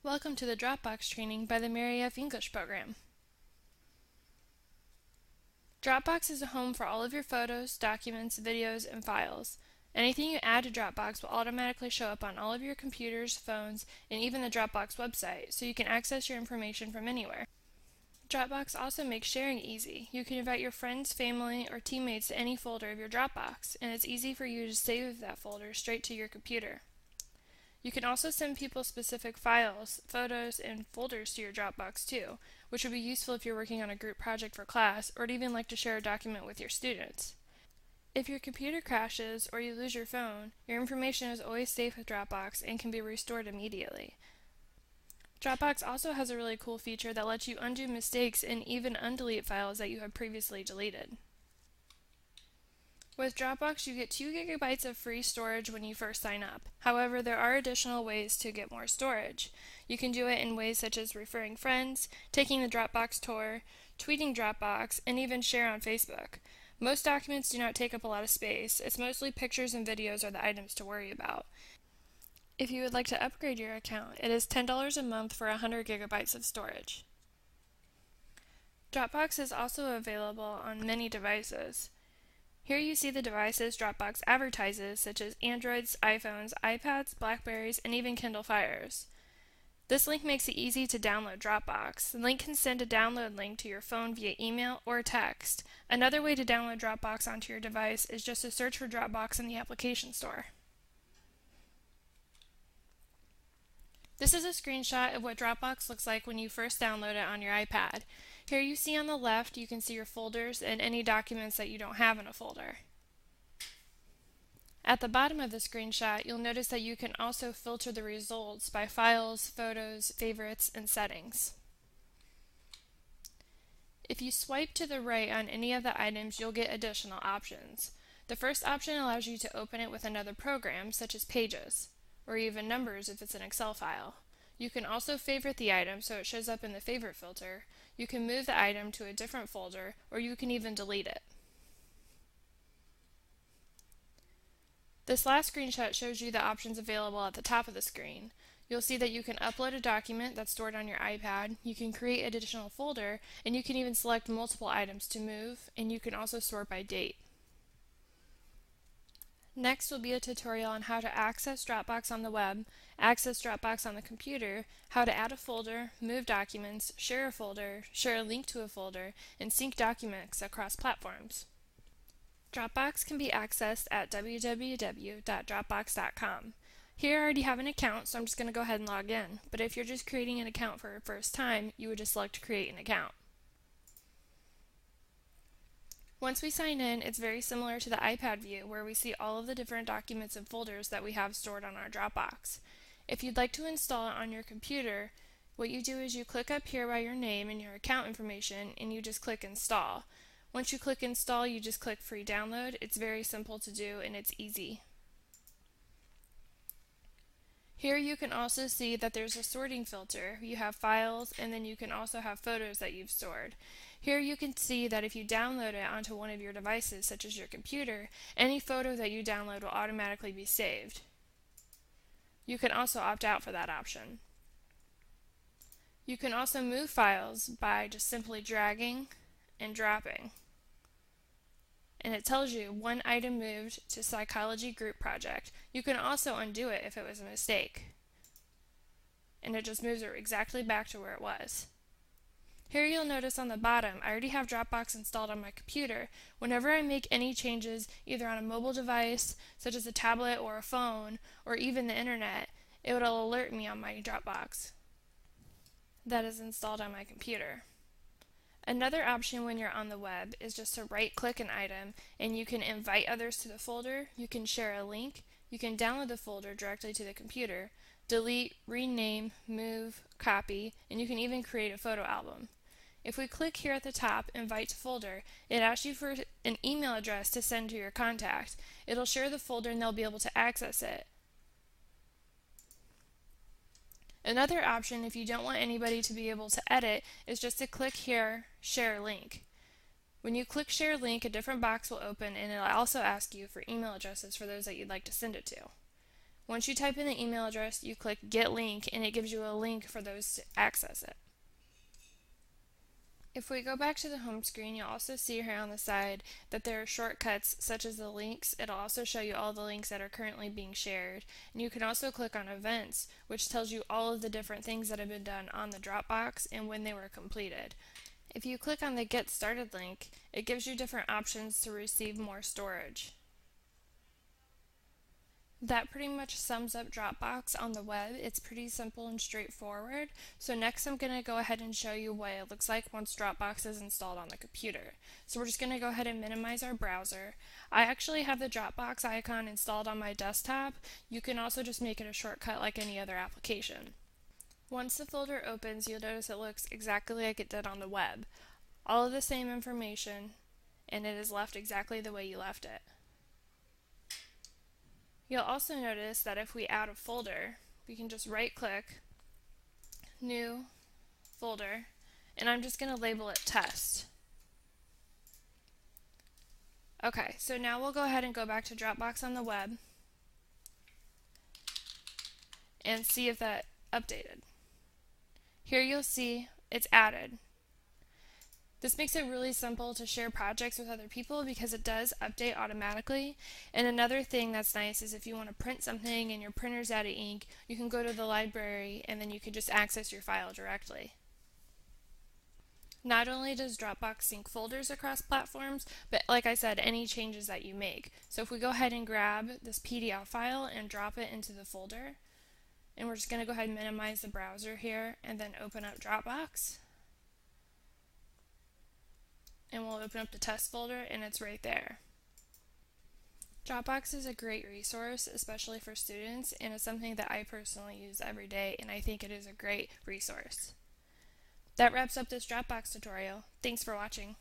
Welcome to the Dropbox training by the Mary F. English program. Dropbox is a home for all of your photos, documents, videos, and files. Anything you add to Dropbox will automatically show up on all of your computers, phones, and even the Dropbox website, so you can access your information from anywhere. Dropbox also makes sharing easy. You can invite your friends, family, or teammates to any folder of your Dropbox, and it's easy for you to save that folder straight to your computer. You can also send people specific files, photos, and folders to your Dropbox too, which would be useful if you're working on a group project for class or would even like to share a document with your students. If your computer crashes or you lose your phone, your information is always safe with Dropbox and can be restored immediately. Dropbox also has a really cool feature that lets you undo mistakes and even undelete files that you have previously deleted. With Dropbox, you get 2 GB of free storage when you first sign up. However, there are additional ways to get more storage. You can do it in ways such as referring friends, taking the Dropbox tour, tweeting Dropbox, and even share on Facebook. Most documents do not take up a lot of space. It's mostly pictures and videos are the items to worry about. If you would like to upgrade your account, it is $10 a month for 100 GB of storage. Dropbox is also available on many devices. Here you see the devices Dropbox advertises, such as Androids, iPhones, iPads, Blackberries, and even Kindle Fires. This link makes it easy to download Dropbox. The link can send a download link to your phone via email or text. Another way to download Dropbox onto your device is just to search for Dropbox in the application store. This is a screenshot of what Dropbox looks like when you first download it on your iPad. Here you see on the left, you can see your folders and any documents that you don't have in a folder. At the bottom of the screenshot, you'll notice that you can also filter the results by files, photos, favorites, and settings. If you swipe to the right on any of the items, you'll get additional options. The first option allows you to open it with another program, such as Pages, or even Numbers if it's an Excel file. You can also favorite the item so it shows up in the favorite filter. You can move the item to a different folder, or you can even delete it. This last screenshot shows you the options available at the top of the screen. You'll see that you can upload a document that's stored on your iPad, you can create an additional folder, and you can even select multiple items to move, and you can also sort by date. Next will be a tutorial on how to access Dropbox on the web, access Dropbox on the computer, how to add a folder, move documents, share a folder, share a link to a folder, and sync documents across platforms. Dropbox can be accessed at www.dropbox.com. Here I already have an account, so I'm just going to go ahead and log in, but if you're just creating an account for the first time, you would just select Create an Account. Once we sign in, it's very similar to the iPad view where we see all of the different documents and folders that we have stored on our Dropbox. If you'd like to install it on your computer, what you do is you click up here by your name and your account information and you just click Install. Once you click Install, you just click Free Download. It's very simple to do and it's easy. Here you can also see that there's a sorting filter. You have files and then you can also have photos that you've stored. Here you can see that if you download it onto one of your devices, such as your computer, any photo that you download will automatically be saved. You can also opt out for that option. You can also move files by just simply dragging and dropping. And it tells you one item moved to Psychology Group Project. You can also undo it if it was a mistake. And it just moves it exactly back to where it was. Here you'll notice on the bottom, I already have Dropbox installed on my computer. Whenever I make any changes, either on a mobile device, such as a tablet or a phone, or even the internet, it will alert me on my Dropbox that is installed on my computer. Another option when you're on the web is just to right-click an item and you can invite others to the folder, you can share a link, you can download the folder directly to the computer, delete, rename, move, copy, and you can even create a photo album. If we click here at the top, Invite to Folder, it asks you for an email address to send to your contact. It'll share the folder and they'll be able to access it. Another option, if you don't want anybody to be able to edit, is just to click here, Share Link. When you click Share Link, a different box will open and it'll also ask you for email addresses for those that you'd like to send it to. Once you type in the email address, you click Get Link, and it gives you a link for those to access it. If we go back to the home screen, you'll also see here on the side that there are shortcuts such as the links. It'll also show you all the links that are currently being shared. And you can also click on events, which tells you all of the different things that have been done on the Dropbox and when they were completed. If you click on the Get Started link, it gives you different options to receive more storage. That pretty much sums up Dropbox on the web. It's pretty simple and straightforward. So next I'm going to go ahead and show you what it looks like once Dropbox is installed on the computer. So we're just going to go ahead and minimize our browser. I actually have the Dropbox icon installed on my desktop. You can also just make it a shortcut like any other application. Once the folder opens, you'll notice it looks exactly like it did on the web. All of the same information, and it is left exactly the way you left it. You'll also notice that if we add a folder, we can just right click, new folder, and I'm just going to label it test. Okay, so now we'll go ahead and go back to Dropbox on the web and see if that updated. Here you'll see it's added. This makes it really simple to share projects with other people because it does update automatically. And another thing that's nice is if you want to print something and your printer's out of ink, you can go to the library and then you can just access your file directly. Not only does Dropbox sync folders across platforms, but like I said, any changes that you make. So if we go ahead and grab this PDF file and drop it into the folder, and we're just going to go ahead and minimize the browser here and then open up Dropbox. And we'll open up the test folder and it's right there. Dropbox is a great resource, especially for students, and it's something that I personally use every day, and I think it is a great resource. That wraps up this Dropbox tutorial. Thanks for watching.